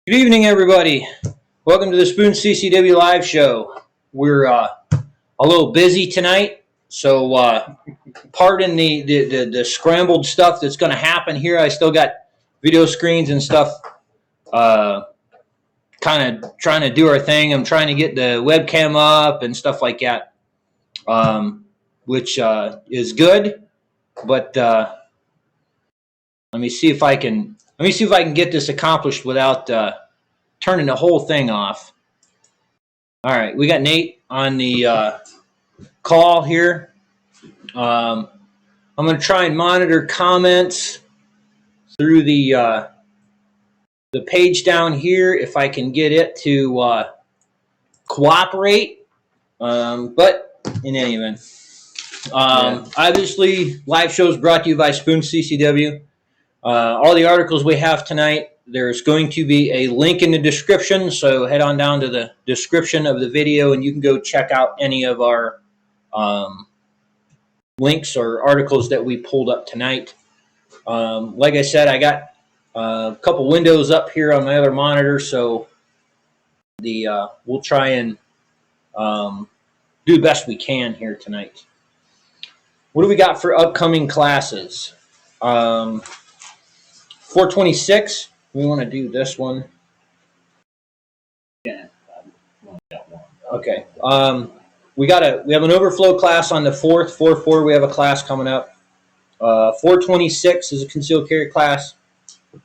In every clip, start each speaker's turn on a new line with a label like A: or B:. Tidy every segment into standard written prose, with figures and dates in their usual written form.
A: Good evening, everybody. Welcome to the Sphons CCW Live Show. We're a little busy tonight, so pardon the scrambled stuff that's going to happen here. I still got video screens and stuff kind of trying to do our thing. I'm trying to get the webcam up and stuff like that, which is good, but let me see if I can get this accomplished without turning the whole thing off. All right, we got Nate on the call here. I'm going to try and monitor comments through the page down here if I can get it to cooperate. But in any event, obviously, live shows brought to you by Sphons CCW. All the articles we have tonight, there's going to be a link in the description, so head on down to the description of the video and you can go check out any of our links or articles that we pulled up tonight. Like I said, I got a couple windows up here on my other monitor, so we'll try and do the best we can here tonight. What do we got for upcoming classes? 426. We want to do this one.
B: Yeah, got one.
A: Okay. We have an overflow class on the 4th. 4/4 we have a class coming up. 426 is a concealed carry class.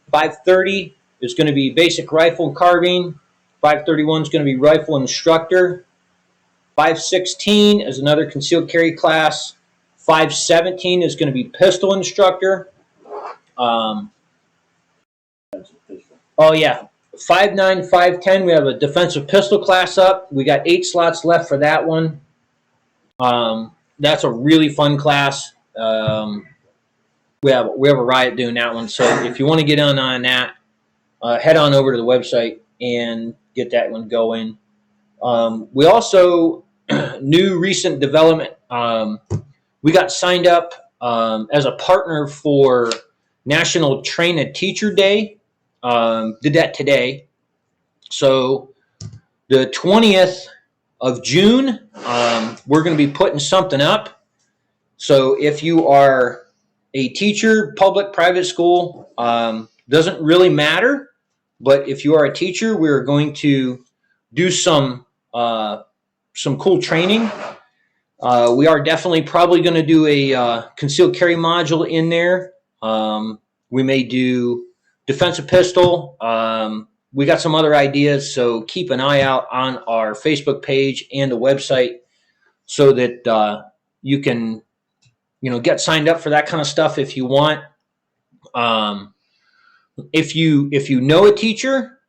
A: 530 is going to be basic rifle and carbine. 531 is going to be rifle instructor. 516 is another concealed carry class. 517 is going to be pistol instructor. Oh yeah, 5.9, 5.10. We have a defensive pistol class up. We got 8 slots left for that one. That's a really fun class. We have a riot doing that one. So if you want to get on that, head on over to the website and get that one going. We also new recent development. We got signed up as a partner for National Train a Teacher Day. Did that today. So the 20th of June, we're going to be putting something up. So if you are a teacher, public, private school, doesn't really matter. But if you are a teacher, we're going to do some cool training. We are definitely probably going to do a concealed carry module in there. We may do defensive pistol. We got some other ideas, so keep an eye out on our Facebook page and the website so that you can, get signed up for that kind of stuff if you want. If you know a teacher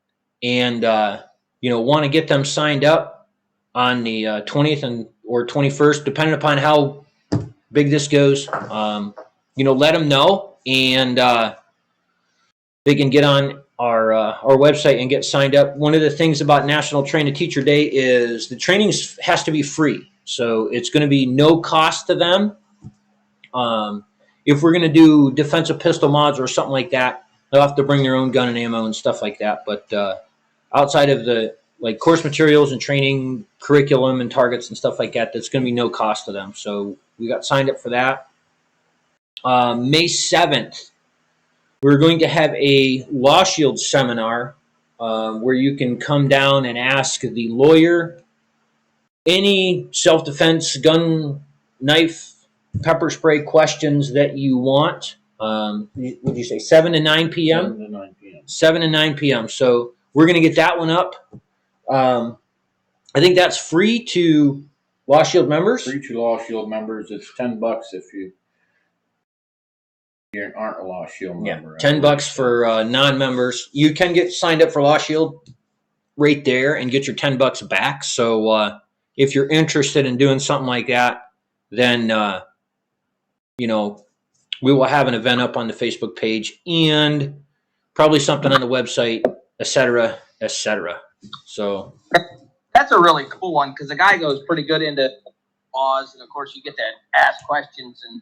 A: and want to get them signed up on the 20th or 21st, depending upon how big this goes, let them know and they can get on our website and get signed up. One of the things about National Train a Teacher Day is the training has to be free. So it's going to be no cost to them. If we're going to do defensive pistol mods or something like that, they'll have to bring their own gun and ammo and stuff like that. But outside of the course materials and training curriculum and targets and stuff like that, that's going to be no cost to them. So we got signed up for that. May 7th. We're going to have a Law Shield seminar where you can come down and ask the lawyer any self-defense, gun, knife, pepper spray questions that you want. Would you say 7 to 9 p.m.?
B: 7 to 9 p.m.
A: 7 to 9 p.m. So we're going to get that one up. I think that's free to Law Shield members.
B: Free to Law Shield members. It's $10 if you aren't a Law Shield member.
A: Yeah, $10 for non-members. You can get signed up for Law Shield right there and get your $10 back. So if you're interested in doing something like that, then we will have an event up on the Facebook page and probably something on the website, etc., etc. So
C: that's a really cool one because the guy goes pretty good into laws, and of course you get to ask questions and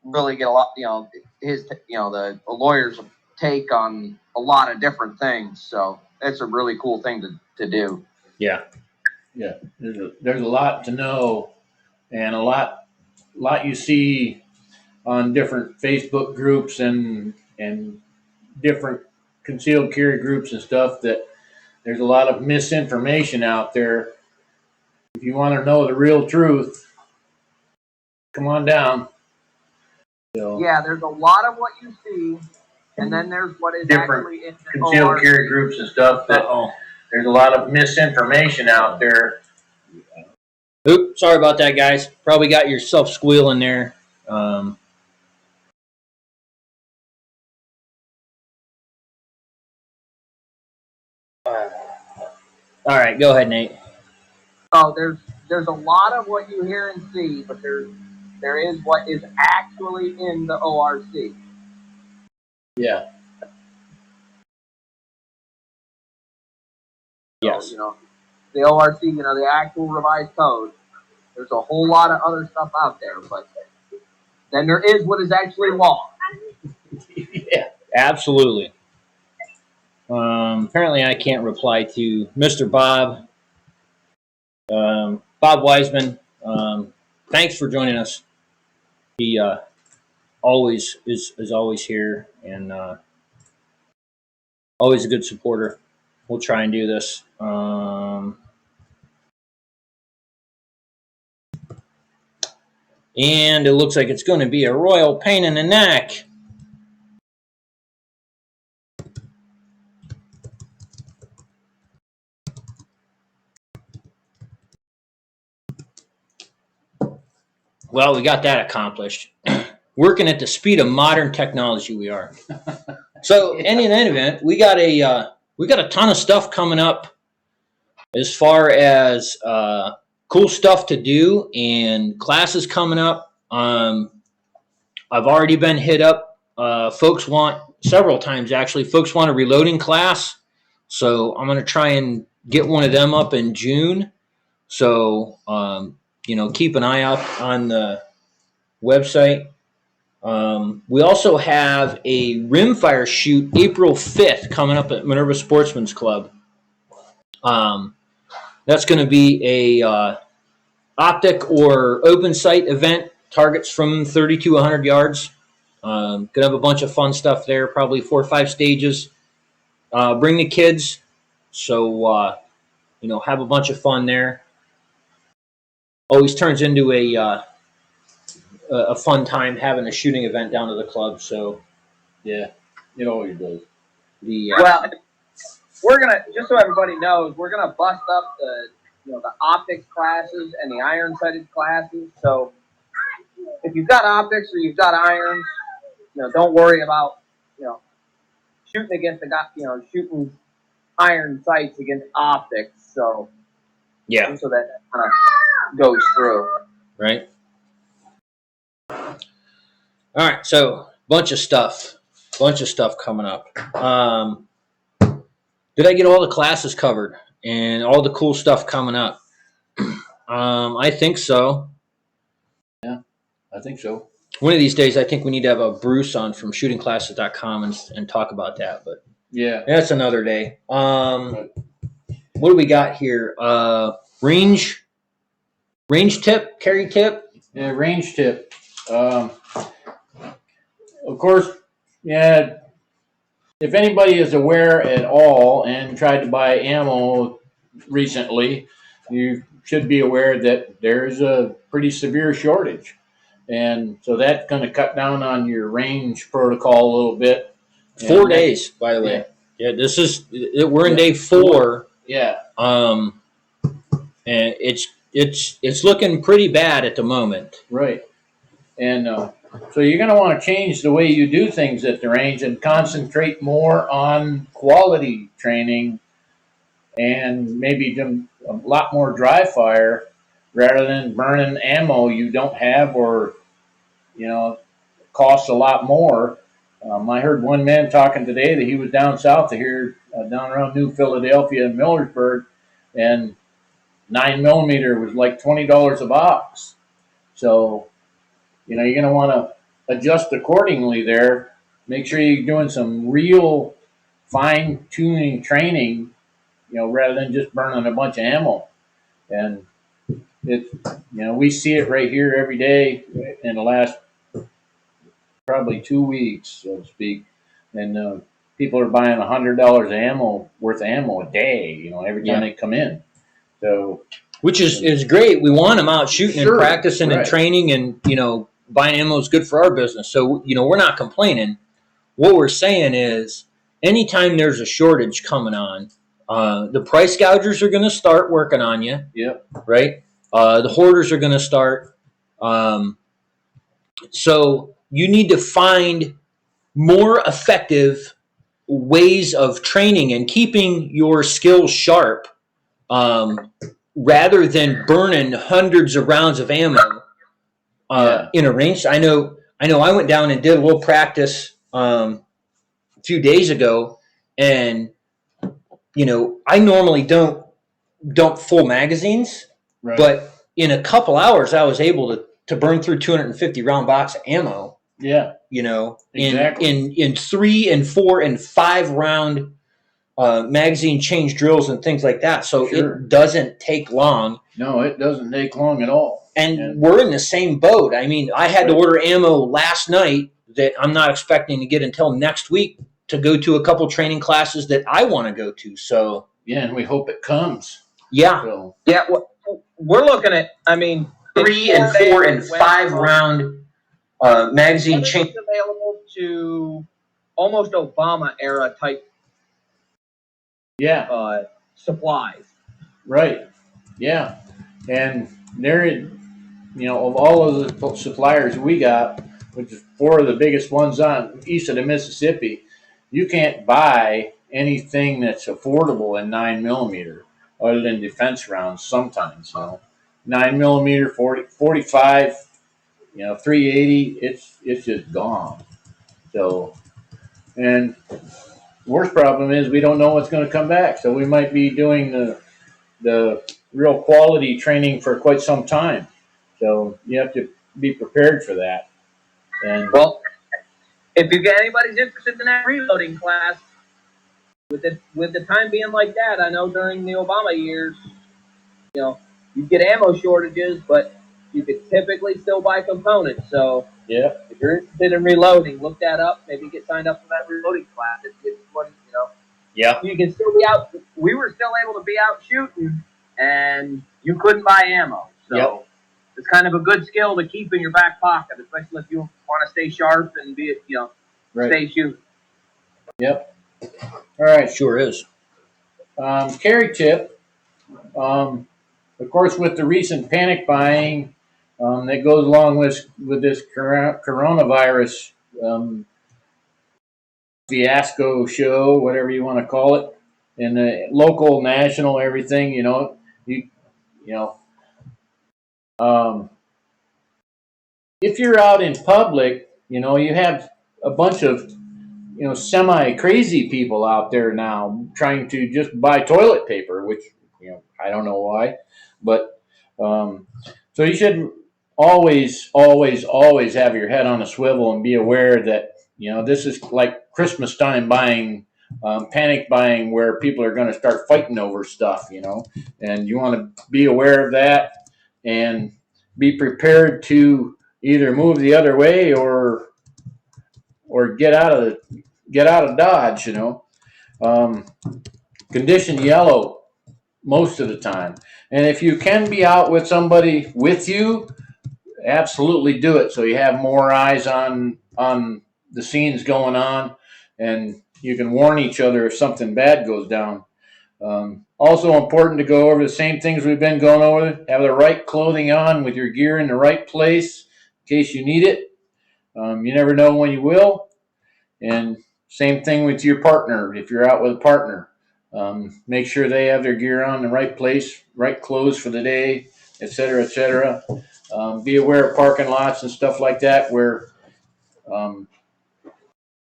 C: really get a lot. The lawyers take on a lot of different things. So it's a really cool thing to do.
A: Yeah.
B: Yeah, there's a lot to know, and a lot you see on different Facebook groups and different concealed carry groups and stuff, that there's a lot of misinformation out there. If you want to know the real truth, come on down. So,
C: Yeah, there's a lot of what you see, and then there's what is
B: different
C: actually in the
B: concealed
C: ORC.
B: carry groups and stuff, that there's a lot of misinformation out there.
A: Oop, sorry about that, guys. Probably got yourself squealing there. All right, go ahead, Nate.
C: So there's a lot of what you hear and see, but there is what is actually in the ORC.
B: Yeah.
A: Yes.
C: So, you know, the ORC, you know, the actual revised code. There's a whole lot of other stuff out there, but then there is what is actually law.
A: Yeah, absolutely. Apparently, I can't reply to Mr. Bob. Bob Wiseman, thanks for joining us. He always is always here, and always a good supporter. We'll try and do this. And it looks like it's going to be a royal pain in the neck. Well, we got that accomplished. Working at the speed of modern technology, we are. So, in any event, we got a ton of stuff coming up as far as cool stuff to do and classes coming up. I've already been hit up. Folks want several times actually. Folks want a reloading class, so I'm going to try and get one of them up in June. So you know, keep an eye out on the website. We also have a rimfire shoot April 5th coming up at Minerva Sportsmans Club. That's going to be a optic or open sight event, targets from 30 to 100 yards. Going to have a bunch of fun stuff there, probably 4 or 5 stages. Bring the kids, so you know, have a bunch of fun there. Always turns into a fun time having a shooting event down to the club. So
B: Yeah, it always does.
C: Well, we're gonna, just so everybody knows, we're gonna bust up the optics classes and the iron sighted classes. So if you've got optics or you've got irons, don't worry about shooting against shooting iron sights against optics. So
A: yeah,
C: so that kind of goes through.
A: right. All right, so bunch of stuff coming up. Did I get all the classes covered and all the cool stuff coming up? I think so.
B: Yeah, I think so.
A: One of these days, I think we need to have a Bruce on from shootingclasses.com and talk about that. But
B: Yeah,
A: that's another day. What do we got here? Range tip, carry tip.
B: yeah, range tip. Of course, yeah. If anybody is aware at all and tried to buy ammo recently, you should be aware that there's a pretty severe shortage. And so that's going to cut down on your range protocol a little bit.
A: 4 days, by the way. Yeah, we're in day 4.
B: Yeah.
A: And it's looking pretty bad at the moment.
B: Right. And so you're going to want to change the way you do things at the range and concentrate more on quality training and maybe do a lot more dry fire rather than burning ammo you don't have, or costs a lot more. I heard one man talking today that he was down south of here, down around New Philadelphia and Millersburg, and 9mm was like $20 a box. So you're going to want to adjust accordingly there. make sure you're doing some real fine tuning training, rather than just burning a bunch of ammo. And we see it right here every day in the last probably 2 weeks, so to speak. And people are buying $100 ammo worth of ammo a day, every time they come in. So,
A: which is great. We want them out shooting and practicing and training, and buying ammo is good for our business. So we're not complaining. What we're saying is, anytime there's a shortage coming on, the price gougers are going to start working on you.
B: Yep.
A: Right. The hoarders are going to start. So you need to find more effective ways of training and keeping your skills sharp, rather than burning hundreds of rounds of ammo in a range. I know I went down and did a little practice a few days ago, and I normally don't full magazines,
B: Right.
A: but in a couple hours I was able to burn through 250 round box of ammo.
B: Yeah.
A: In 3 and 4 and 5 round magazine change drills and things like that. So it doesn't take long.
B: No, it doesn't take long at all.
A: And we're in the same boat. I mean, I had to order ammo last night that I'm not expecting to get until next week to go to a couple training classes that I want to go to. So
B: and we hope it comes.
A: Yeah.
B: So.
C: Yeah, we're looking at,
A: 3 and 4 and 5 round magazine change
C: available to almost Obama era type supplies.
B: Right. Yeah. And there, of all of the suppliers we got, which is 4 of the biggest ones on east of the Mississippi, you can't buy anything that's affordable in 9mm other than defense rounds sometimes. 9mm, 45, 380, it's just gone. So, and worst problem is we don't know what's going to come back. So we might be doing the real quality training for quite some time. So you have to be prepared for that. And
C: well, if you get anybody's interested in that reloading class, with the time being like that, I know during the Obama years, you get ammo shortages, but you could typically still buy components. So
B: yeah,
C: if you're interested in reloading, look that up. Maybe get signed up for that reloading class. It's what
A: Yeah.
C: You can still be out. We were still able to be out shooting, and you couldn't buy ammo. So it's kind of a good skill to keep in your back pocket, especially if you want to stay sharp and be, stay shooting.
B: Yep. All right.
A: Sure is.
B: Carry tip. Of course, with the recent panic buying that goes along with this coronavirus fiasco show, whatever you want to call it, and the local, national, everything, if you're out in public, you have a bunch of semi-crazy people out there now trying to just buy toilet paper, which I don't know why, but so you should always have your head on a swivel and be aware that this is like Christmas time buying, panic buying, where people are going to start fighting over stuff, and you want to be aware of that and be prepared to either move the other way or get out of Dodge. Condition yellow most of the time, and if you can be out with somebody with you, absolutely do it, so you have more eyes on the scenes going on, and you can warn each other if something bad goes down. Also important to go over the same things we've been going over. Have the right clothing on with your gear in the right place in case you need it. You never know when you will. And same thing with your partner. If you're out with a partner, make sure they have their gear on in the right place, right clothes for the day, etc., etc. Be aware of parking lots and stuff like that where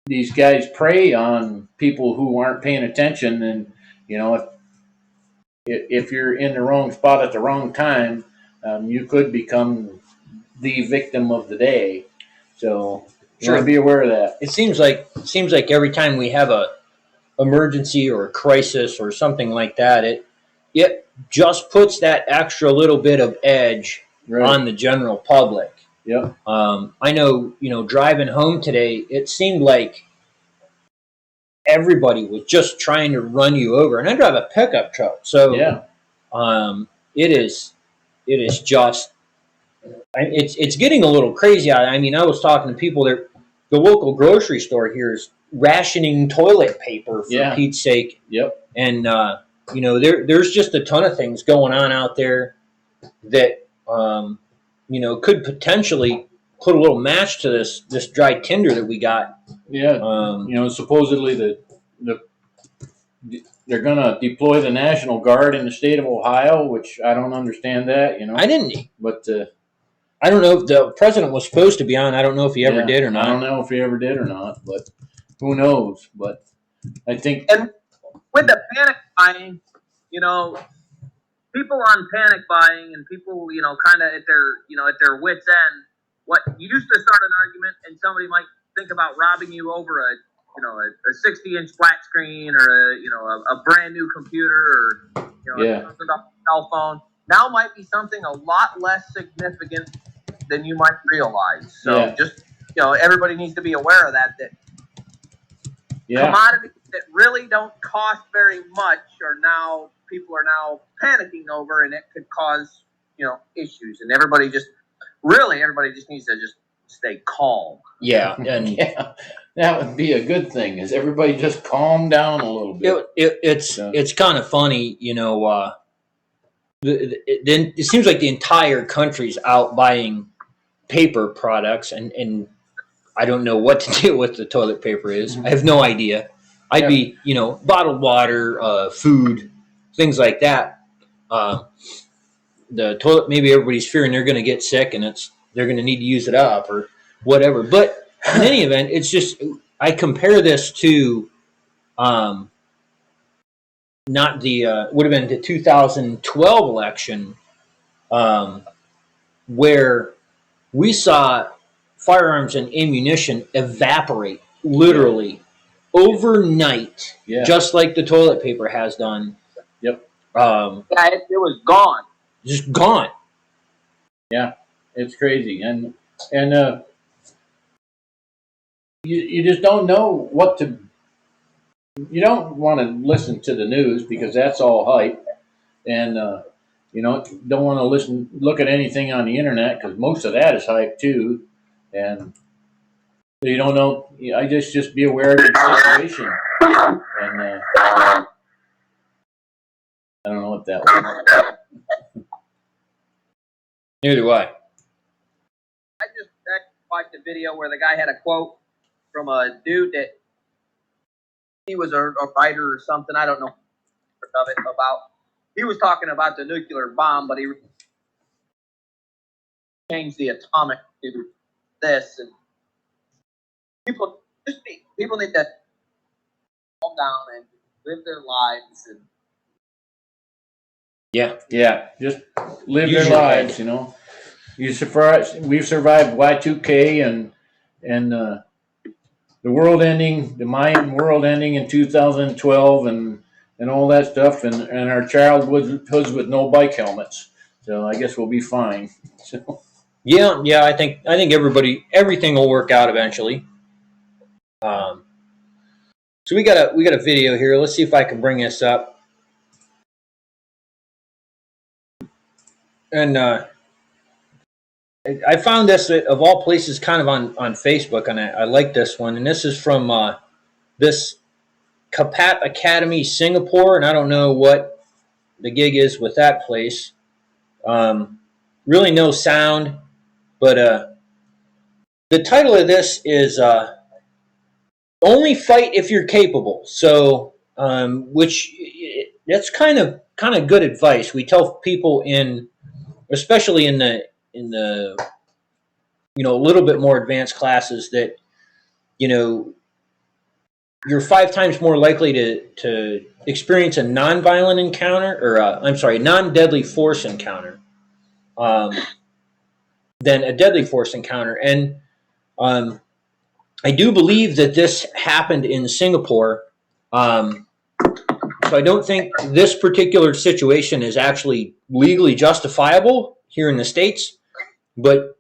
B: these guys prey on people who aren't paying attention. And if you're in the wrong spot at the wrong time, you could become the victim of the day. So You want to be aware of that.
A: It seems like every time we have a emergency or a crisis or something like that, it just puts that extra little bit of edge on the general public.
B: Yep.
A: I know, driving home today, it seemed like everybody was just trying to run you over. And I drive a pickup truck, so it is just, it's getting a little crazy. I mean, I was talking to people there. The local grocery store here is rationing toilet paper for Pete's sake.
B: Yep.
A: And there's just a ton of things going on out there that could potentially put a little match to this dry tinder that we got.
B: Yeah. Supposedly they're going to deploy the National Guard in the state of Ohio, which I don't understand that.
A: I didn't.
B: But
A: I don't know if the president was supposed to be on. I don't know if he ever did or not.
B: I don't know if he ever did or not, but who knows? But I think.
C: And with the panic buying, people on panic buying and people, kind of at their wits' end. What you used to start an argument, and somebody might think about robbing you over a 60-inch flat screen or a brand new computer or something off a cell phone. Now might be something a lot less significant than you might realize. So just everybody needs to be aware of that. That commodities that really don't cost very much people are now panicking over, and it could cause issues. And everybody just needs to just stay calm.
A: Yeah, and
B: that would be a good thing. Is everybody just calm down a little bit?
A: It's kind of funny, Then it seems like the entire country's out buying paper products, and I don't know what to do with the toilet paper is. I have no idea. I'd be, bottled water, food, things like that. The toilet, maybe everybody's fearing they're going to get sick and they're going to need to use it up or whatever. But in any event, it's just, I compare this to, not the, would have been the 2012 election, where we saw firearms and ammunition evaporate literally overnight, just like the toilet paper has done.
B: Yep.
C: It was gone.
A: Just gone.
B: Yeah, it's crazy, and you just don't know what to. You don't want to listen to the news because that's all hype, and don't want to look at anything on the internet because most of that is hype too, and you don't know. I just be aware of the situation, and I don't know what that was.
A: Neither do I.
C: I just watched a video where the guy had a quote from a dude that he was a writer or something. I don't know of it about. He was talking about the nuclear bomb, but he changed the atomic to this. And people need to calm down and live their lives. And
B: just live their lives. We've survived Y2K and the world ending, the Mayan world ending in 2012, and all that stuff, and our childhoods with no bike helmets. So I guess we'll be fine. So.
A: Yeah. I think everything will work out eventually. So we got a video here. Let's see if I can bring this up. And I found this of all places kind of on Facebook, and I like this one. And this is from this Kapat Academy, Singapore, and I don't know what the gig is with that place. Really no sound, but the title of this is "Only Fight If You're Capable." So, which that's kind of good advice. We tell people especially in the a little bit more advanced classes that you're 5 times more likely to experience a non-violent encounter or non-deadly force encounter than a deadly force encounter. And I do believe that this happened in Singapore. So I don't think this particular situation is actually legally justifiable here in the States, but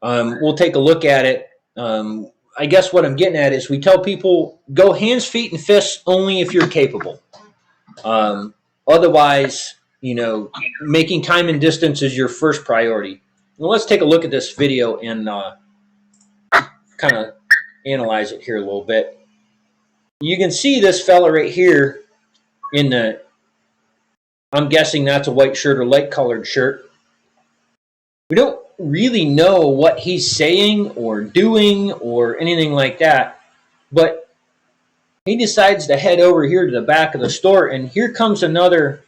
A: we'll take a look at it. I guess what I'm getting at is we tell people go hands, feet, and fists only if you're capable. Otherwise, making time and distance is your first priority. Well, let's take a look at this video and kind of analyze it here a little bit. You can see this fella right here in the, I'm guessing that's a white shirt or light colored shirt. We don't really know what he's saying or doing or anything like that, but he decides to head over here to the back of the store, and here comes another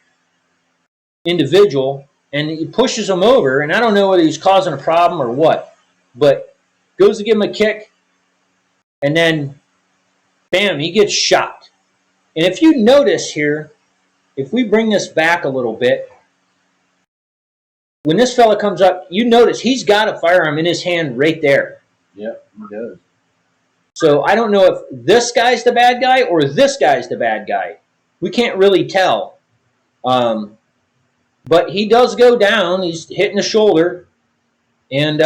A: individual, and he pushes him over, and I don't know whether he's causing a problem or what, but goes to give him a kick, and then bam, he gets shot. And if you notice here, if we bring this back a little bit, when this fella comes up, you notice he's got a firearm in his hand right there.
B: Yep, he does.
A: So I don't know if this guy's the bad guy or this guy's the bad guy. We can't really tell. But he does go down. He's hitting the shoulder. And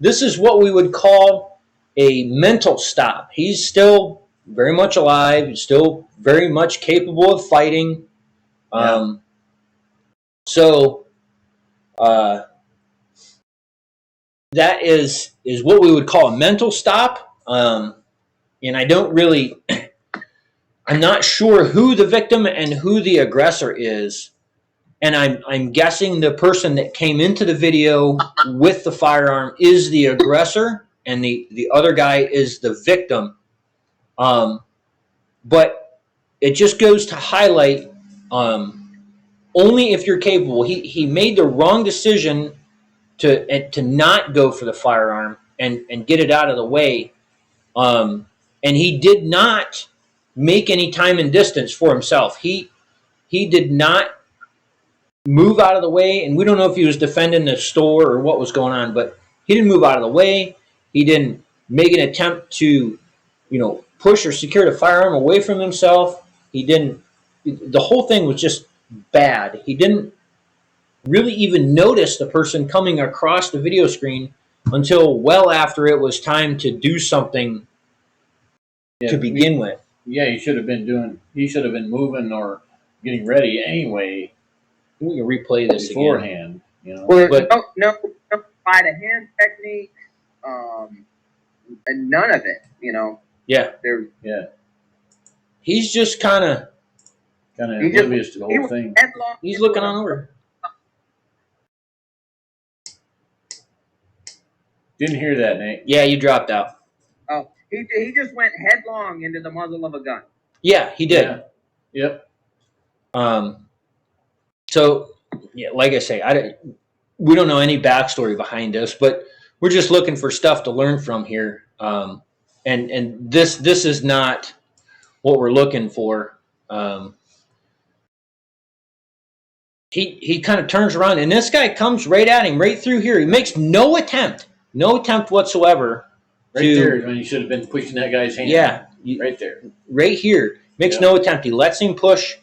A: this is what we would call a mental stop. He's still very much alive. He's still very much capable of fighting. So that is what we would call a mental stop. And I don't really, I'm not sure who the victim and who the aggressor is. And I'm guessing the person that came into the video with the firearm is the aggressor, and the other guy is the victim. But it just goes to highlight only if you're capable. He made the wrong decision to not go for the firearm and get it out of the way. And he did not make any time and distance for himself. He did not move out of the way, and we don't know if he was defending the store or what was going on, but he didn't move out of the way. He didn't make an attempt to, push or secure the firearm away from himself. He didn't. The whole thing was just bad. He didn't really even notice the person coming across the video screen until well after it was time to do something to begin with.
B: Yeah, he should have been moving or getting ready anyway.
A: We can replay this
B: beforehand,
A: again.
C: Well, but no by the hand technique, and none of it,
A: Yeah.
B: Yeah.
A: He's just kind of
B: oblivious to the whole thing.
A: He's looking on over.
B: Didn't hear that, Nate.
A: Yeah, you dropped out.
C: Oh, he just went headlong into the muzzle of a gun.
A: Yeah, he did.
B: Yeah.
A: Yep. So, yeah, like I say, we don't know any backstory behind this, but we're just looking for stuff to learn from here. And this is not what we're looking for. He kind of turns around, and this guy comes right at him, right through here. He makes no attempt whatsoever.
B: Right there is when you should have been pushing that guy's hand.
A: Yeah.
B: Right there.
A: Right here. Makes no attempt. He lets him push.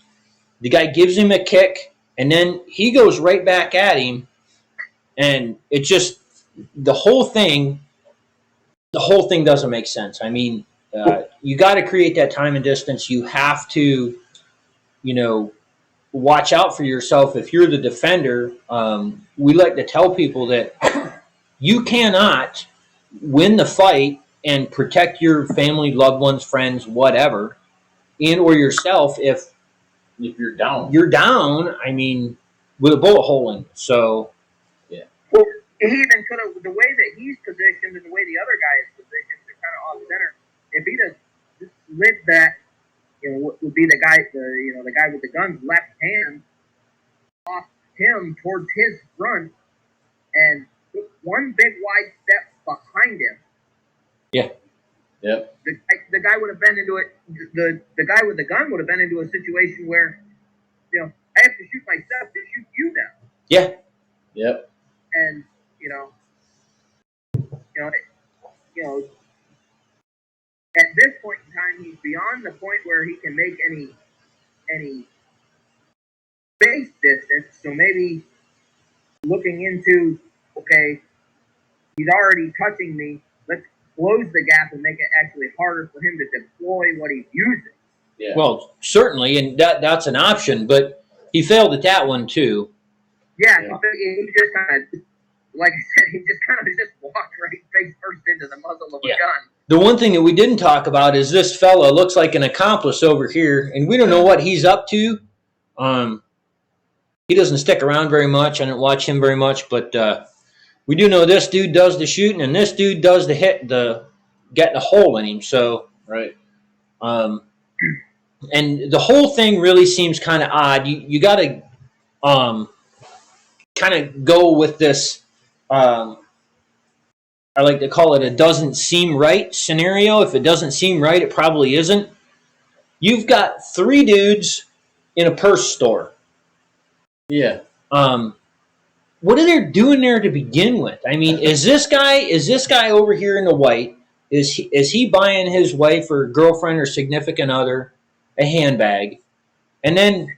A: The guy gives him a kick, and then he goes right back at him. And it just, the whole thing doesn't make sense. I mean, you got to create that time and distance. You have to, watch out for yourself. If you're the defender, we like to tell people that you cannot win the fight and protect your family, loved ones, friends, whatever, and or yourself if
B: you're down.
A: You're down. I mean, with a bullet hole in. So,
C: yeah. Well, he even could have, the way that he's positioned and the way the other guy is positioned, they're kind of off center. If he just slid that, would be the guy, the guy with the gun's left hand off him towards his front, and one big wide step behind him.
B: Yeah. Yep.
C: The guy would have been into it. The guy with the gun would have been into a situation where, I have to shoot myself to shoot you now.
A: Yeah.
B: Yep.
C: And this point in time, he's beyond the point where he can make any base distance. So maybe looking into, okay, he's already touching me. Let's close the gap and make it actually harder for him to deploy what he's using.
B: Yeah.
A: Well, certainly, and that's an option, but he failed at that one too.
C: Yeah, he just kind of, like I said, he just kind of just walked right face first into the muzzle of a gun.
A: The one thing that we didn't talk about is this fella looks like an accomplice over here, and we don't know what he's up to. He doesn't stick around very much. I don't watch him very much, but we do know this dude does the shooting, and this dude does getting the hole in him. So
B: right.
A: And the whole thing really seems kind of odd. You got to kind of go with this. I like to call it a doesn't seem right scenario. If it doesn't seem right, it probably isn't. You've got 3 dudes in a purse store.
B: Yeah.
A: What are they doing there to begin with? I mean, is this guy over here in the white? Is he buying his wife or girlfriend or significant other a handbag? And then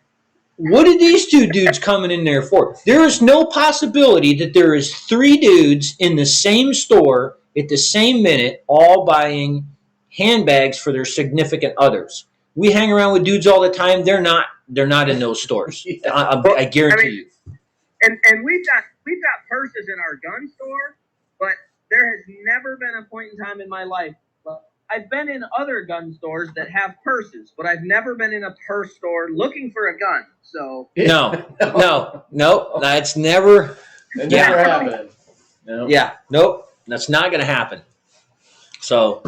A: what are these 2 dudes coming in there for? There is no possibility that there is 3 dudes in the same store at the same minute all buying handbags for their significant others. We hang around with dudes all the time. They're not in those stores.
B: Yeah.
A: I guarantee you.
C: And we've got purses in our gun store, but there has never been a point in time in my life. I've been in other gun stores that have purses, but I've never been in a purse store looking for a gun. So
A: No, that's never.
B: It never happened. No.
A: Yeah, nope, that's not going to happen. So,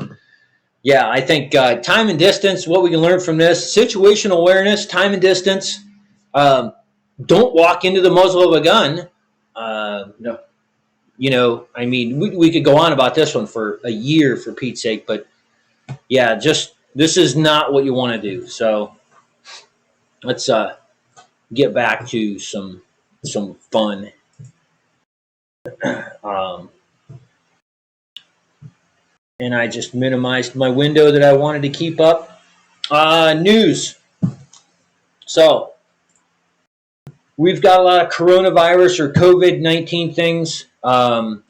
A: yeah, I think time and distance. What we can learn from this: situational awareness, time and distance. Don't walk into the muzzle of a gun.
B: No.
A: You know, I mean, we could go on about this one for a year, for Pete's sake, but yeah, just this is not what you want to do. So let's get back to some fun. And I just minimized my window that I wanted to keep up. News. So we've got a lot of coronavirus or COVID-19 things kind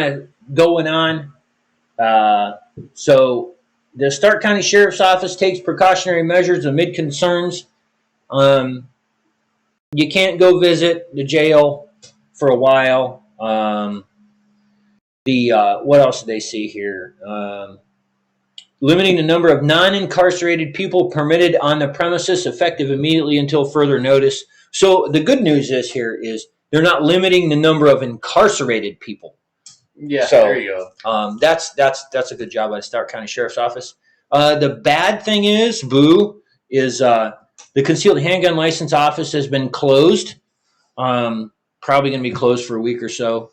A: of going on. So the Stark County Sheriff's Office takes precautionary measures amid concerns. You can't go visit the jail for a while. What else do they see here? Limiting the number of non-incarcerated people permitted on the premises, effective immediately until further notice. So the good news is they're not limiting the number of incarcerated people.
B: Yeah,
A: so,
B: there you
A: go. That's a good job by the Stark County Sheriff's Office. The bad thing is the concealed handgun license office has been closed. Probably going to be closed for a week or so.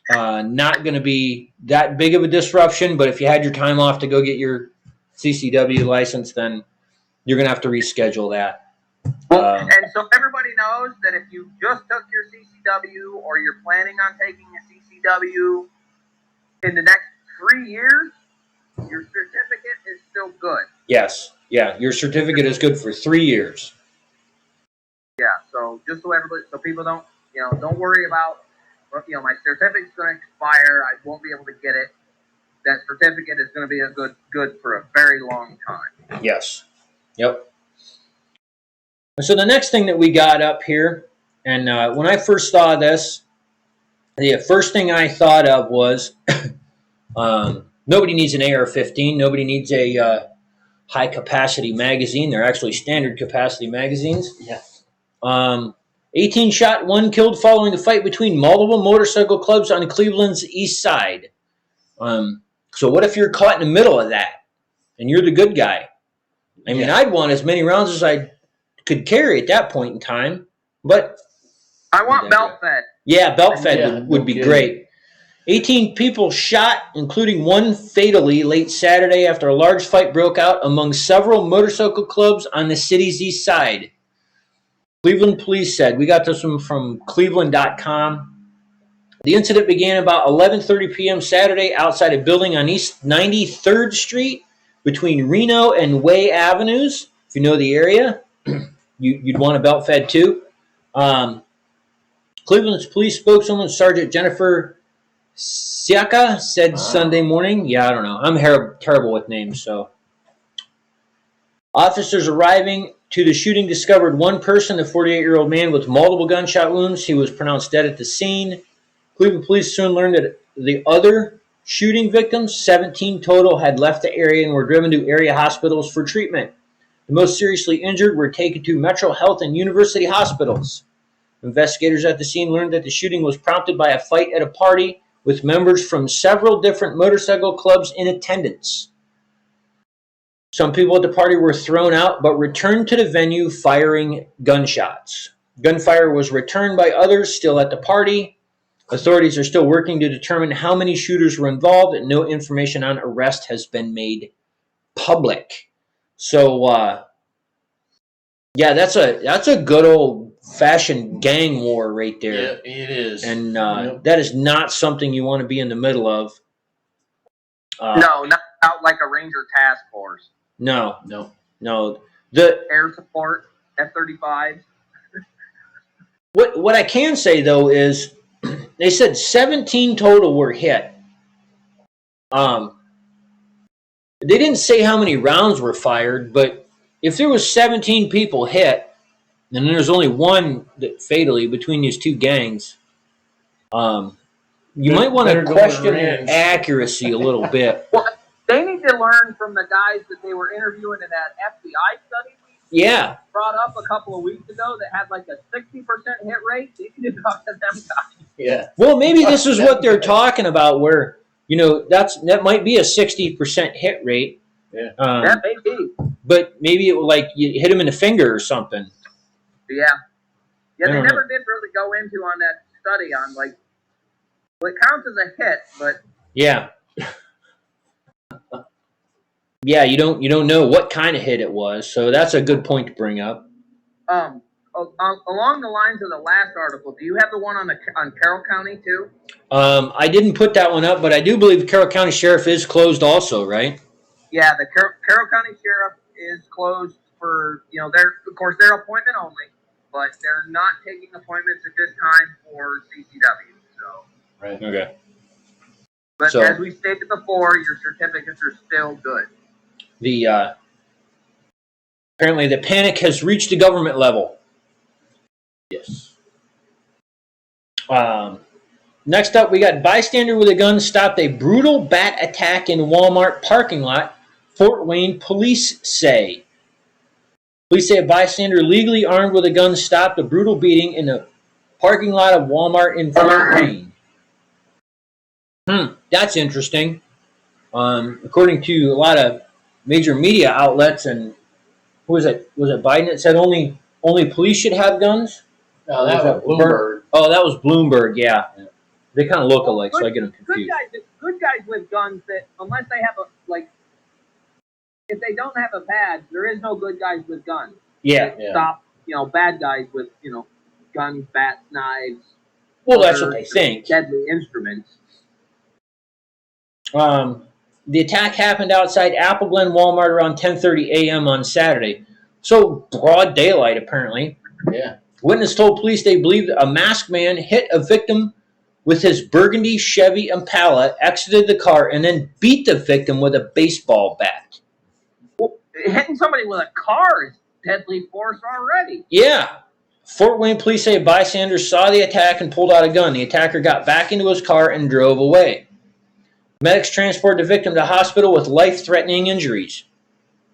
A: Not going to be that big of a disruption, but if you had your time off to go get your CCW license, then you're going to have to reschedule that.
C: And so everybody knows that if you just took your CCW or you're planning on taking a CCW in the next 3 years, your certificate is still good.
A: Yes. Yeah, your certificate is good for 3 years.
C: Yeah, so just so people don't worry about, my certificate's going to expire. I won't be able to get it. That certificate is going to be good for a very long time.
A: Yes. Yep. So the next thing that we got up here, and when I first saw this, the first thing I thought of was nobody needs an AR-15. Nobody needs a high-capacity magazine. They're actually standard capacity magazines.
B: Yeah.
A: 18 shot, 1 killed following the fight between multiple motorcycle clubs on Cleveland's east side. So what if you're caught in the middle of that and you're the good guy? I mean, I'd want as many rounds as I could carry at that point in time, but
C: I want belt fed.
A: Yeah, belt fed would be great. 18 people shot, including 1 fatally late Saturday after a large fight broke out among several motorcycle clubs on the city's east side. Cleveland police said, we got this one from cleveland.com. The incident began about 11:30 p.m. Saturday outside a building on East 93rd Street between Reno and Way Avenues. If you know the area, you'd want a belt fed too. Cleveland's police spokeswoman Sergeant Jennifer Siaka said Sunday morning. Yeah, I don't know. I'm terrible with names, so. Officers arriving to the shooting discovered one person, a 48-year-old man with multiple gunshot wounds. He was pronounced dead at the scene. Cleveland police soon learned that the other shooting victims, 17 total, had left the area and were driven to area hospitals for treatment. The most seriously injured were taken to Metro Health and University hospitals. Investigators at the scene learned that the shooting was prompted by a fight at a party with members from several different motorcycle clubs in attendance. Some people at the party were thrown out but returned to the venue firing gunshots. Gunfire was returned by others still at the party. Authorities are still working to determine how many shooters were involved, and no information on arrest has been made public. So, yeah, that's a good old-fashioned gang war right there.
B: Yeah, it is.
A: And that is not something you want to be in the middle of.
C: No, not like a Ranger task force.
A: No.
C: The air support, F-35.
A: What I can say, though, is they said 17 total were hit. They didn't say how many rounds were fired, but if there was 17 people hit, and there's only one that fatally between these two gangs, you might want to question their accuracy a little bit.
C: Well, they need to learn from the guys that they were interviewing in that FBI study we brought up a couple of weeks ago that had like a 60% hit rate. They need to talk to them guys.
B: Yeah.
A: Well, maybe this is what they're talking about, where that might be a 60% hit rate.
B: Yeah.
C: That may be.
A: But maybe it will, like, you hit them in the finger or something.
C: Yeah. Yeah, they never did really go into on that study on like what counts as a hit, but
A: yeah. Yeah, you don't know what kind of hit it was, so that's a good point to bring up.
C: Along the lines of the last article, do you have the one on Carroll County too?
A: I didn't put that one up, but I do believe Carroll County Sheriff is closed also, right?
C: Yeah, the Carroll County Sheriff is closed for they're appointment only, but they're not taking appointments at this time for CCW. So
B: right,
A: okay.
C: But as we stated before, your certificates are still good.
A: Apparently the panic has reached the government level.
B: Yes.
A: Next up, we got bystander with a gun stopped a brutal bat attack in Walmart parking lot, Fort Wayne police say. Police say a bystander legally armed with a gun stopped a brutal beating in the parking lot of Walmart in Fort Wayne. That's interesting. According to a lot of major media outlets, and who was it? Was it Biden that said only police should have guns?
B: No, that was Bloomberg.
A: Oh, that was Bloomberg. Yeah. They kind of look alike, so I get them confused.
C: Good guys with guns that, unless they have if they don't have a badge, there is no good guys with guns.
A: Yeah.
C: Stop, bad guys with, guns, bats, knives.
A: Well, that's what they think.
C: Deadly instruments.
A: The attack happened outside Apple Glen Walmart around 10:30 a.m. on Saturday. So broad daylight, apparently.
B: Yeah.
A: Witness told police they believed a masked man hit a victim with his burgundy Chevy Impala, exited the car, and then beat the victim with a baseball bat.
C: Well, hitting somebody with a car is deadly force already.
A: Yeah. Fort Wayne police say a bystander saw the attack and pulled out a gun. The attacker got back into his car and drove away. Medics transported the victim to hospital with life-threatening injuries.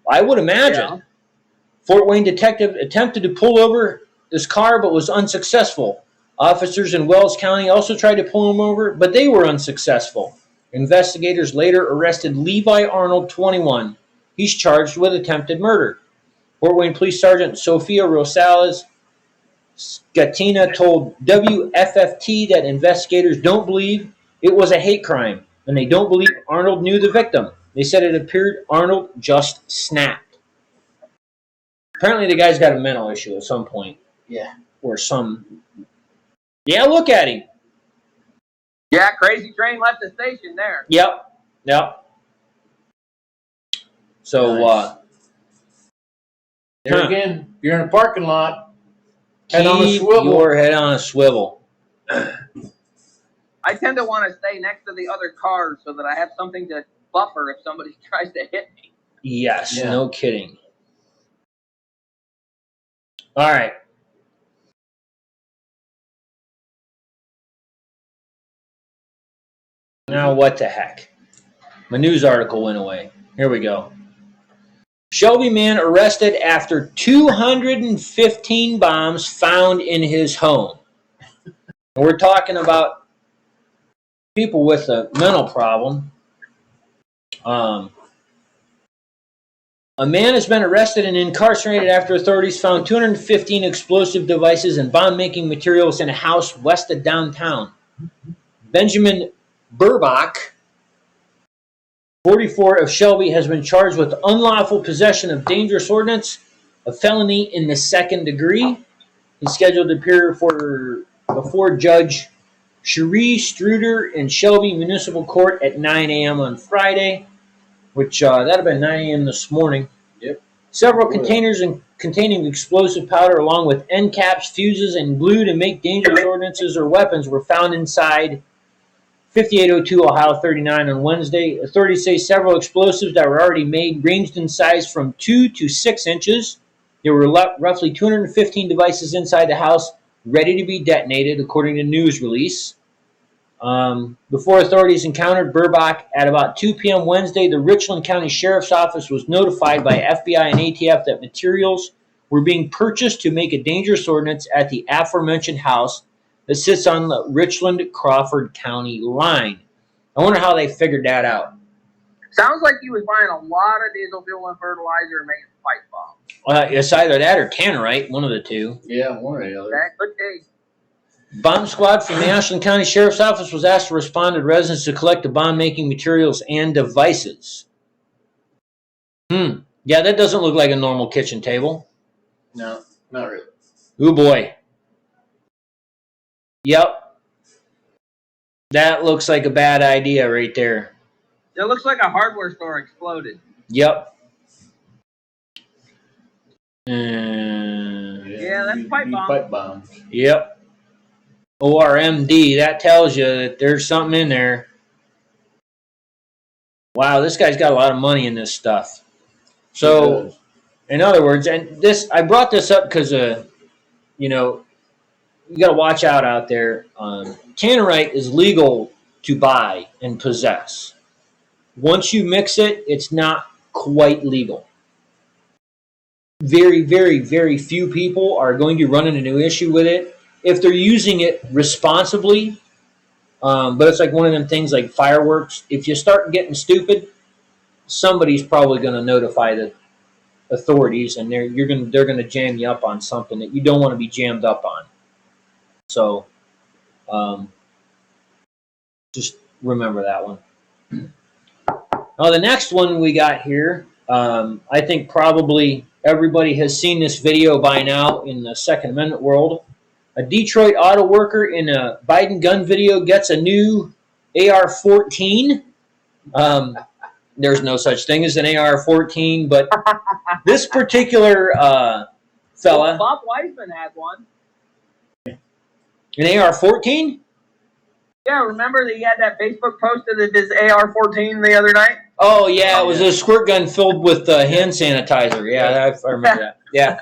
A: I would imagine. Yeah. Fort Wayne detective attempted to pull over his car but was unsuccessful. Officers in Wells County also tried to pull him over, but they were unsuccessful. Investigators later arrested Levi Arnold, 21. He's charged with attempted murder. Fort Wayne Police Sergeant Sofia Rosales Scatina told WFFT that investigators don't believe it was a hate crime, and they don't believe Arnold knew the victim. They said it appeared Arnold just snapped. Apparently the guy's got a mental issue at some point.
B: Yeah.
A: Or some... Yeah, look at him.
C: Yeah, Crazy Train left the station there.
A: Yep. So,
B: Nice. There again, you're in a parking lot. Head on a
A: keep
B: swivel.
A: your head on a swivel.
C: I tend to want to stay next to the other cars so that I have something to buffer if somebody tries to hit me.
A: Yes,
B: Yeah.
A: no kidding. All right. Now, what the heck? My news article went away. Here we go. Shelby man arrested after 215 bombs found in his home. We're talking about people with a mental problem. A man has been arrested and incarcerated after authorities found 215 explosive devices and bomb-making materials in a house west of downtown. Benjamin Burbach, 44, of Shelby, has been charged with unlawful possession of dangerous ordnance, a felony in the second degree. He's scheduled to appear before Judge Cherie Struder in Shelby Municipal Court at 9 a.m. on Friday, which that would have been 9 a.m. this morning.
B: Yep.
A: Several containers containing explosive powder, along with end caps, fuses, and glue to make dangerous ordnances or weapons, were found inside 5802 Ohio 39 on Wednesday. Authorities say several explosives that were already made ranged in size from 2 to 6 inches. There were roughly 215 devices inside the house ready to be detonated, according to news release. Before authorities encountered Burbach at about 2 p.m. Wednesday, the Richland County Sheriff's Office was notified by FBI and ATF that materials were being purchased to make a dangerous ordinance at the aforementioned house that sits on the Richland-Crawford County line. I wonder how they figured that out.
C: Sounds like he was buying a lot of diesel fuel and fertilizer and making pipe bombs.
A: It's either that or tannerite, one of the two.
B: Yeah, one or the other.
C: That could be.
A: Bomb squad from the Ashland County Sheriff's Office was asked to respond to residents to collect the bomb-making materials and devices. Yeah, that doesn't look like a normal kitchen table.
B: No, not really.
A: Oh boy. Yep. That looks like a bad idea right there.
C: It looks like a hardware store exploded.
A: Yep.
C: Yeah, that's pipe bomb.
B: Pipe bombs.
A: Yep. ORMD, that tells you that there's something in there. Wow, this guy's got a lot of money in this stuff. So, in other words, and this, I brought this up because, you know, you got to watch out there. Tannerite is legal to buy and possess. Once you mix it, it's not quite legal. Very, very, very few people are going to run into an issue with it if they're using it responsibly. But it's like one of them things like fireworks. If you start getting stupid, somebody's probably going to notify the authorities, and they're going to jam you up on something that you don't want to be jammed up on. So, just remember that one. Now, the next one we got here, I think probably everybody has seen this video by now in the Second Amendment world. A Detroit auto worker in a Biden gun video gets a new AR-14. There's no such thing as an AR-14, but this particular fella...
C: Bob Weisman had one.
A: An AR-14?
C: Yeah, remember that he had that Facebook post of his AR-14 the other night?
A: Oh, yeah, it was a squirt gun filled with hand sanitizer. Yeah, I remember that. Yeah.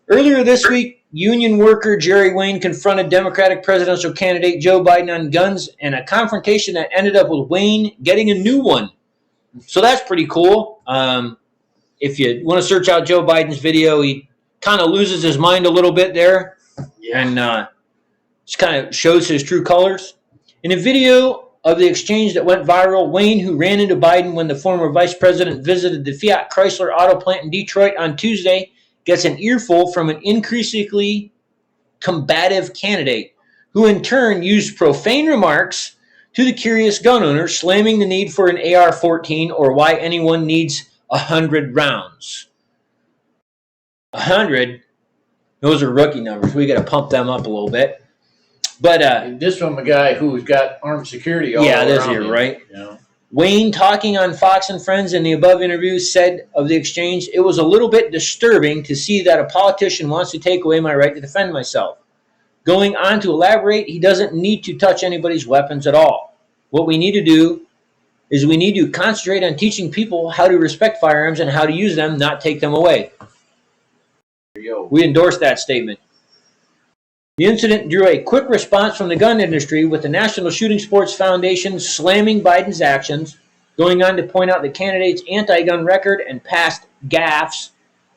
A: Earlier this week, union worker Jerry Wayne confronted Democratic presidential candidate Joe Biden on guns in a confrontation that ended up with Wayne getting a new one. So that's pretty cool. If you want to search out Joe Biden's video, he kind of loses his mind a little bit there. Yeah. And just kind of shows his true colors. In a video of the exchange that went viral, Wayne, who ran into Biden when the former vice president visited the Fiat Chrysler auto plant in Detroit on Tuesday, gets an earful from an increasingly combative candidate, who in turn used profane remarks to the curious gun owner, slamming the need for an AR-14 or why anyone needs 100 rounds. 100? Those are rookie numbers. We got to pump them up a little bit. But
B: This from a guy who's got armed security all
A: yeah, that's
B: around
A: here,
B: him,
A: right?
B: You know?
A: Wayne, talking on Fox and Friends in the above interview, said of the exchange, "It was a little bit disturbing to see that a politician wants to take away my right to defend myself." Going on to elaborate, he doesn't need to touch anybody's weapons at all. What we need to do is we need to concentrate on teaching people how to respect firearms and how to use them, not take them away. We endorse that statement. The incident drew a quick response from the gun industry, with the National Shooting Sports Foundation slamming Biden's actions, going on to point out the candidate's anti-gun record and past gaffes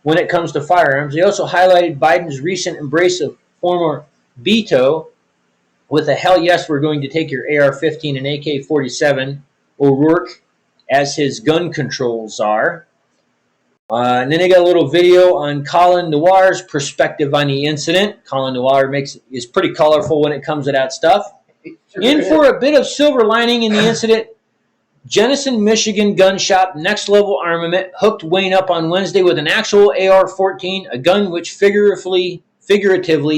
A: when it comes to firearms. They also highlighted Biden's recent embrace of former veto with a "hell yes, we're going to take your AR-15 and AK-47, O'Rourke as his gun control czar." And then they got a little video on Colin Noir's perspective on the incident. Colin Noir is pretty colorful when it comes to that stuff. And for a bit of silver lining in the incident, Jenison, Michigan gun shop Next Level Armament hooked Wayne up on Wednesday with an actual AR-14, a gun which figuratively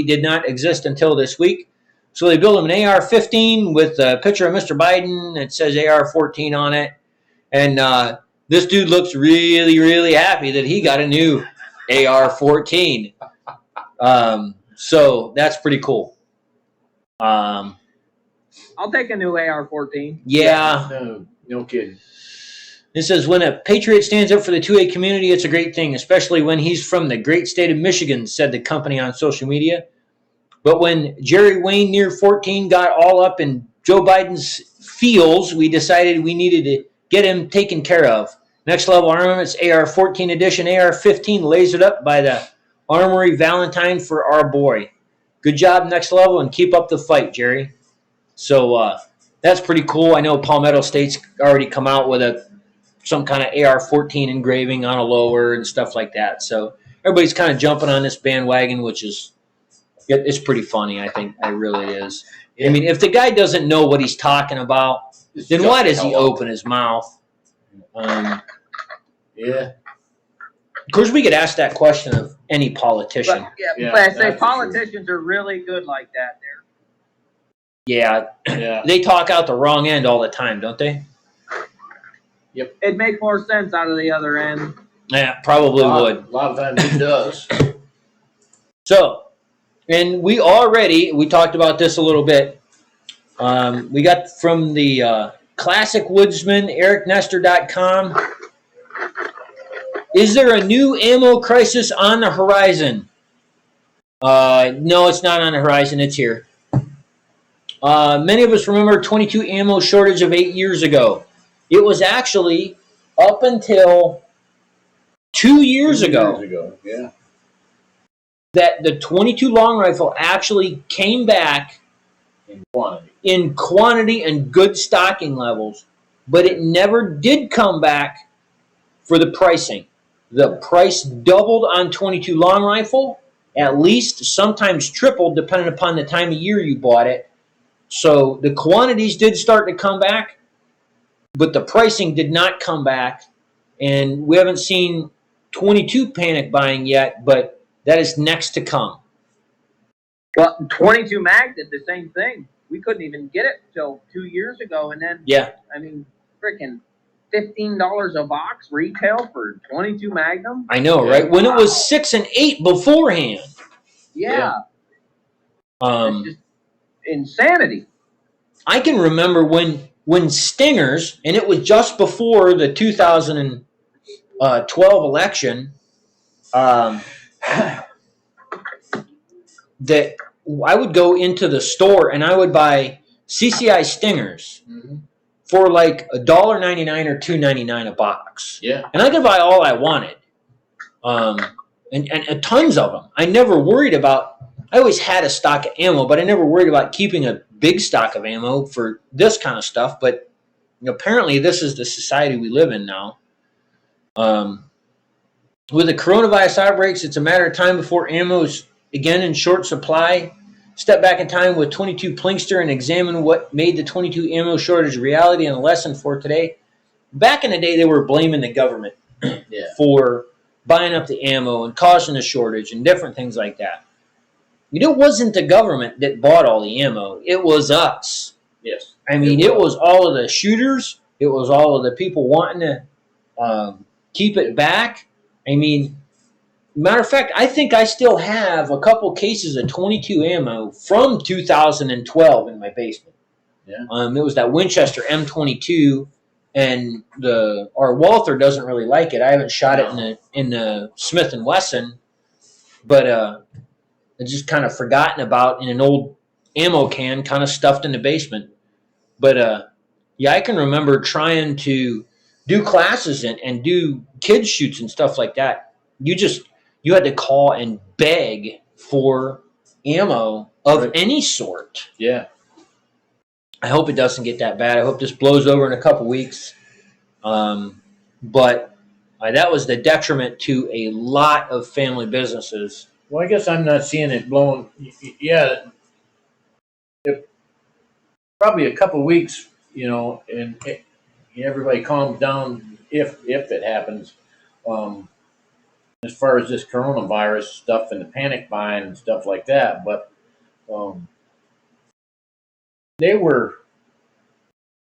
A: did not exist until this week. So they built him an AR-15 with a picture of Mr. Biden that says AR-14 on it. And this dude looks really, really happy that he got a new AR-14. So that's pretty cool.
C: I'll take a new AR-14.
A: Yeah.
B: No kidding.
A: It says, when a patriot stands up for the 2A community, it's a great thing, especially when he's from the great state of Michigan, said the company on social media. But when Jerry Wayne, near 14, got all up in Joe Biden's feels, we decided we needed to get him taken care of. Next Level Armaments AR-14 edition AR-15 lasered up by the Armory Valentine for our boy. Good job, Next Level, and keep up the fight, Jerry. So that's pretty cool. I know Palmetto State's already come out with some kind of AR-14 engraving on a lower and stuff like that. So everybody's kind of jumping on this bandwagon, which is it's pretty funny. I think it really is.
B: Yeah.
A: I mean, if the guy doesn't know what he's talking about, then why does he open his mouth?
B: Yeah.
A: Of course, we could ask that question of any politician.
C: But I say politicians are really good like that there.
A: Yeah, they talk out the wrong end all the time, don't they?
B: Yep.
C: It'd make more sense out of the other end.
A: Yeah, probably would.
B: A lot of times it does.
A: So, and we talked about this a little bit. We got from the Classic Woodsman, ericnestor.com. Is there a new ammo crisis on the horizon? No, it's not on the horizon. It's here. Many of us remember 22 ammo shortage of 8 years ago. It was actually up until 2 years ago.
B: Yeah.
A: That the 22 long rifle actually came back in quantity and good stocking levels, but it never did come back for the pricing. The price doubled on 22 long rifle, at least, sometimes tripled depending upon the time of year you bought it. So the quantities did start to come back, but the pricing did not come back, and we haven't seen 22 panic buying yet, but that is next to come.
C: Well, 22 Mag did the same thing. We couldn't even get it till 2 years ago, and then I mean, freaking $15 a box retail for 22 Magnum.
A: I know, right? When it was 6 and 8 beforehand.
C: Yeah. It's just insanity.
A: I can remember when Stingers, and it was just before the 2012 election, that I would go into the store and I would buy CCI Stingers for like $1.99 or $2.99 a box.
B: Yeah.
A: And I could buy all I wanted. And tons of them. I never worried about, I always had a stock of ammo, but I never worried about keeping a big stock of ammo for this kind of stuff. But apparently this is the society we live in now. With the coronavirus outbreaks, it's a matter of time before ammo is again in short supply. Step back in time with 22 Plinkster and examine what made the 22 ammo shortage a reality and a lesson for today. Back in the day, they were blaming the government for buying up the ammo and causing a shortage and different things like that. it wasn't the government that bought all the ammo. It was us.
B: Yes.
A: I mean, it was all of the shooters. It was all of the people wanting to keep it back. I mean, matter of fact, I think I still have a couple cases of 22 ammo from 2012 in my basement.
B: Yeah.
A: It was that Winchester M22, and our Walther doesn't really like it. I haven't shot it in the Smith and Wesson, but it's just kind of forgotten about in an old ammo can, kind of stuffed in the basement. But yeah, I can remember trying to do classes and do kids shoots and stuff like that. You had to call and beg for ammo of any sort.
B: Yeah.
A: I hope it doesn't get that bad. I hope this blows over in a couple weeks. But that was the detriment to a lot of family businesses.
B: Well, I guess I'm not seeing it blowing. Yeah. Probably a couple weeks, and everybody calms down if it happens. As far as this coronavirus stuff and the panic buying and stuff like that, but they were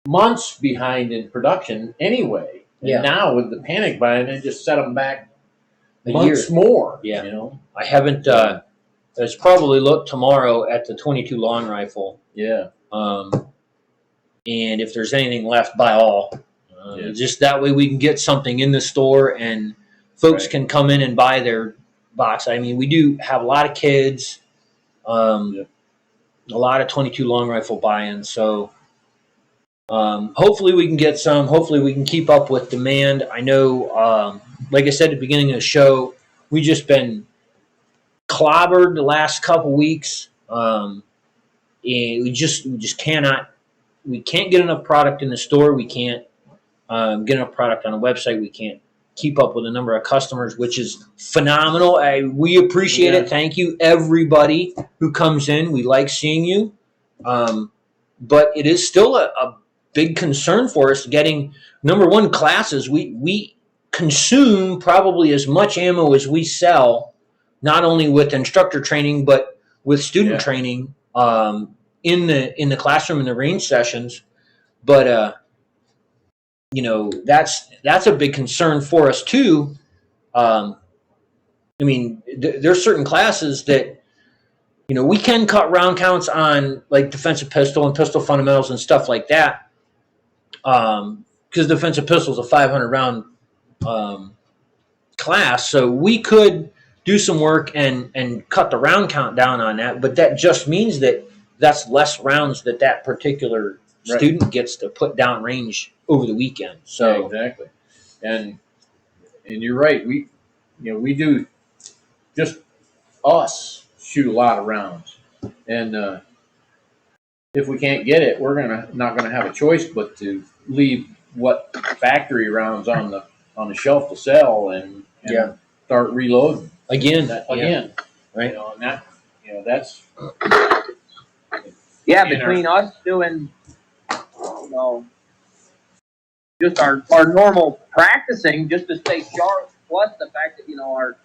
B: months behind in production anyway. And now with the panic buying, they just set them back months more.
A: Yeah. I haven't. Let's probably look tomorrow at the 22 long rifle.
B: Yeah.
A: And if there's anything left, buy all. Just that way we can get something in the store and folks can come in and buy their box. I mean, we do have a lot of kids, a lot of 22 long rifle buy-ins. So hopefully we can get some. Hopefully we can keep up with demand. I know, like I said at the beginning of the show, we just been clobbered the last couple weeks. And we just cannot. We can't get enough product in the store. We can't get enough product on the website. We can't keep up with the number of customers, which is phenomenal. We appreciate it. Thank you, everybody who comes in. We like seeing you. But it is still a big concern for us getting, number one, classes. We consume probably as much ammo as we sell, not only with instructor training, but with student training in the classroom and the range sessions. But that's a big concern for us too. I mean, there's certain classes that we can cut round counts on, like defensive pistol and pistol fundamentals and stuff like that, because defensive pistol is a 500 round class, so we could do some work and cut the round count down on that. But that just means that's less rounds that particular student gets to put down range over the weekend. So
B: exactly, and you're right. We do, just us shoot a lot of rounds, and if we can't get it, we're not gonna have a choice but to leave what factory rounds on the shelf to sell and start reloading
A: again.
C: Yeah,
A: Right.
B: And that's
C: between us doing, just our normal practicing just to stay sharp, plus the fact that, our,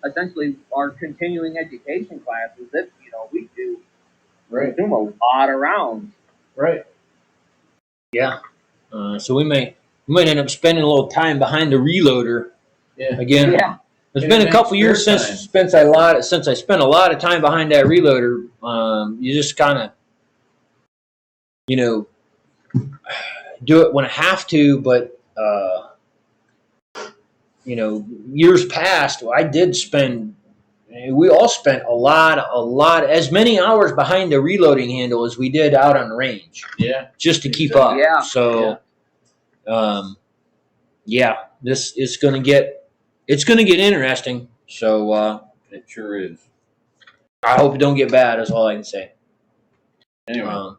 C: essentially our continuing education classes that, we do consume a lot of rounds.
B: right.
A: Yeah. So we might end up spending a little time behind the reloader.
B: Yeah.
A: Again.
C: Yeah.
A: It's been a couple years since I spent a lot of time behind that reloader. You just kind of, do it when I have to, but years past, I did spend. We all spent a lot, as many hours behind the reloading handle as we did out on the range.
B: Yeah.
A: Just to keep up.
C: Yeah.
A: So, this is going to get. It's going to get interesting. So
B: It sure is.
A: I hope it don't get bad. Is all I can say.
B: Anyway.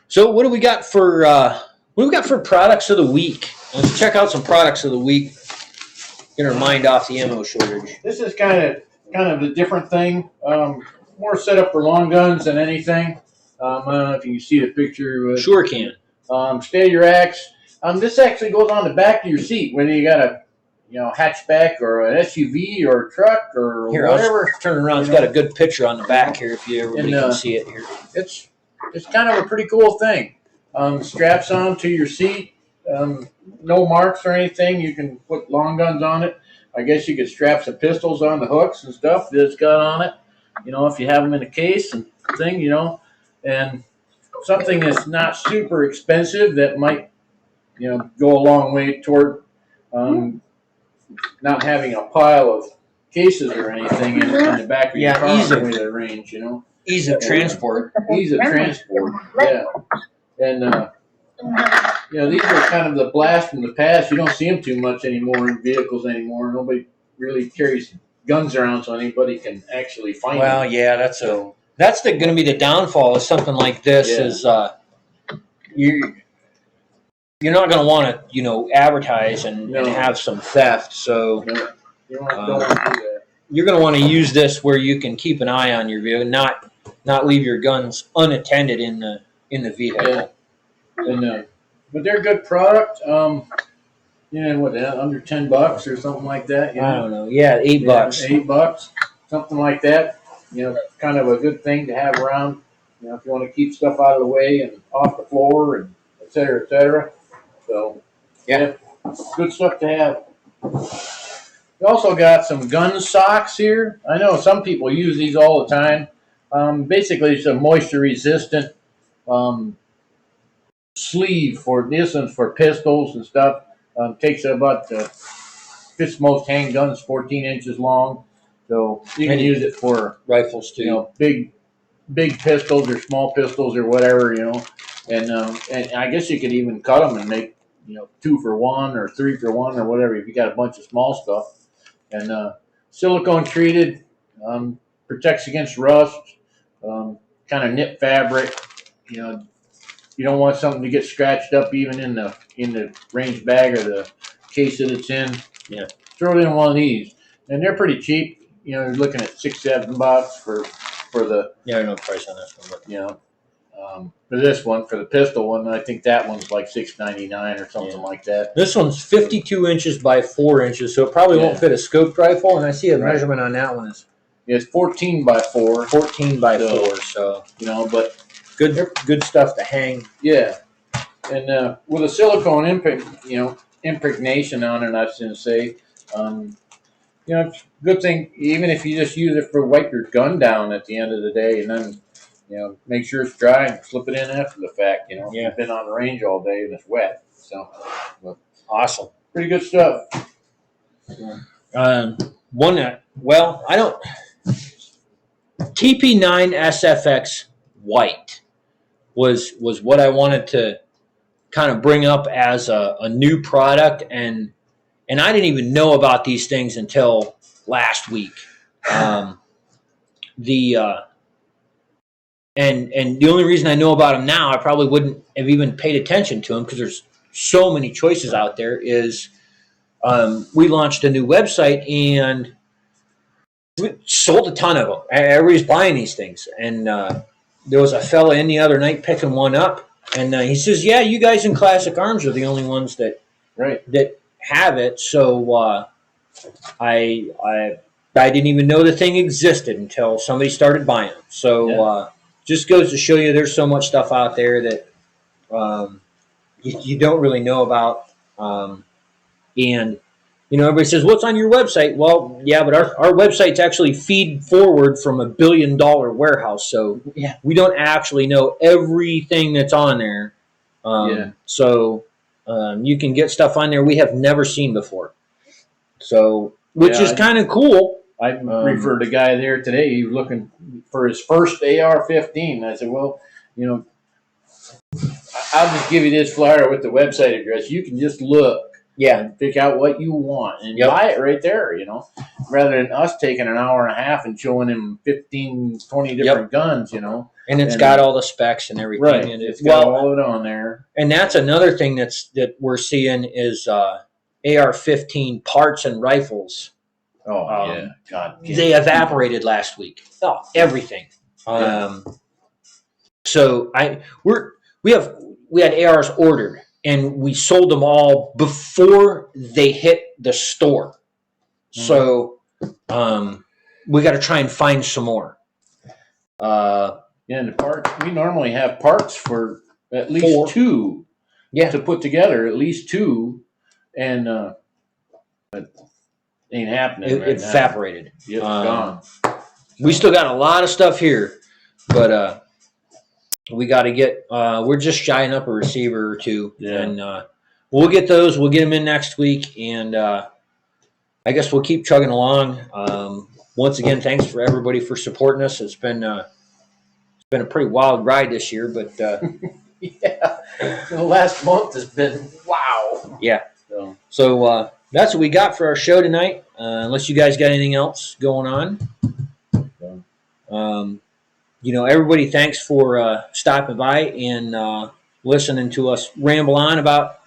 A: So what do we got for products of the week? Let's check out some products of the week. Get our mind off the ammo shortage.
B: This is kind of a different thing. More set up for long guns than anything. I don't know if you can see the picture.
A: Sure can.
B: Stay your axe. This actually goes on the back of your seat, whether you got a hatchback or an SUV or a truck or
A: Here,
B: whatever.
A: I'll turn around. It's got a good picture on the back here if everybody
B: And,
A: can see it here.
B: It's kind of a pretty cool thing. Straps on to your seat. No marks or anything. You can put long guns on it. I guess you could strap some pistols on the hooks and stuff that it's got on it. If you have them in a case and thing, and something that's not super expensive that might, go a long way toward not having a pile of cases or anything in the back of your car on the way to the range,
A: Ease of transport.
B: Ease of transport, yeah. And, these are kind of the blast from the past. You don't see them too much anymore in vehicles anymore. Nobody really carries guns around so anybody can actually find them.
A: Well, yeah, that's going to be the downfall of something like this.
B: Yeah.
A: Is you're not going to want to advertise and have some theft. So
B: No, you don't want to do that.
A: you're going to want to use this where you can keep an eye on your vehicle, not leave your guns unattended in the vehicle.
B: Yeah. And but they're a good product. Under $10 or something like that.
A: I don't know. Yeah, $8.
B: $8, something like that. Kind of a good thing to have around. If you want to keep stuff out of the way and off the floor and et cetera, et cetera. So yeah, good stuff to have. We also got some gun socks here. I know some people use these all the time. Basically, it's a moisture resistant sleeve for pistols and stuff. Takes about fits most handguns 14 inches long, so you can use it for
A: Rifles too.
B: Big pistols or small pistols or whatever, and I guess you could even cut them and make 2 for 1 or 3 for 1 or whatever if you got a bunch of small stuff. And silicone treated, protects against rust, kind of knit fabric. You don't want something to get scratched up even in the range bag or the case that it's in.
A: Yeah.
B: Throw it in one of these, and they're pretty cheap. You're looking at $6-7 for the
A: No price on this one, but
B: for this one, for the pistol one. I think that one's like $6.99 or something like that.
A: this one's 52 inches by 4 inches, so it probably won't fit a scoped rifle. And I see a
B: Right.
A: measurement on that one is
B: It's 14 by 4.
A: 14 by 4. So
B: But
A: good stuff to hang.
B: yeah, and with a silicone impregnation on it, I was going to say, it's a good thing, even if you just use it for wipe your gun down at the end of the day, and then, make sure it's dry and slip it in after the fact,
A: Yeah.
B: You've been on the range all day and it's wet. So,
A: Awesome.
B: pretty good stuff.
A: One that, I don't. TP9 SFX white was what I wanted to kind of bring up as a new product, and I didn't even know about these things until last week. And the only reason I know about them now, I probably wouldn't have even paid attention to them because there's so many choices out there. Is we launched a new website and we sold a ton of them. Everybody's buying these things, and there was a fella in the other night picking one up, and he says, "Yeah, you guys in Classic Arms are the only ones that have it." So I didn't even know the thing existed until somebody started buying them. So just goes to show you, there's so much stuff out there that you don't really know about, and everybody says, "What's on your website?" Well, yeah, but our websites actually feed forward from $1 billion warehouse, so we don't actually know everything that's on there. So you can get stuff on there we have never seen before. So, which is kind of cool.
B: I referred a guy there today. He was looking for his first AR-15. I said, "Well, I'll just give you this flyer with the website address. You can just look." And pick out what you want and buy it right there, rather than us taking an hour and a half and showing him 15, 20 different guns, And
A: it's got all the specs and everything.
B: Right.
A: And
B: it's got all of it on there.
A: And that's another thing that we're seeing is AR-15 parts and rifles.
B: Oh, yeah. God.
A: They evaporated last week. Oh, everything. So we had ARs ordered, and we sold them all before they hit the store. So we got to try and find some more.
B: And the parts, we normally have parts for at least
A: 4.
B: 2
A: Yeah.
B: to put together, at least 2, and it ain't happening
A: It
B: right now.
A: evaporated.
B: It's gone.
A: We still got a lot of stuff here, but we got to get. We're just shying up a receiver or 2, and we'll get those. We'll get them in next week, and I guess we'll keep chugging along. Once again, thanks for everybody for supporting us. It's been a pretty wild ride this year, but
B: Yeah, the last month has been wow.
A: Yeah.
B: So
A: That's what we got for our show tonight. Unless you guys got anything else going on. Everybody, thanks for stopping by and listening to us ramble on about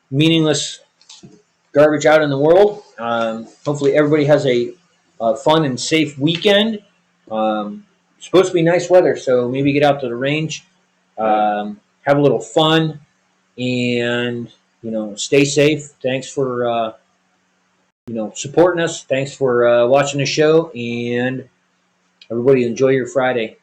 A: meaningless garbage out in the world. Hopefully everybody has a fun and safe weekend. It's supposed to be nice weather, so maybe get out to the range, have a little fun, and stay safe. Thanks for supporting us. Thanks for watching the show, and everybody enjoy your Friday.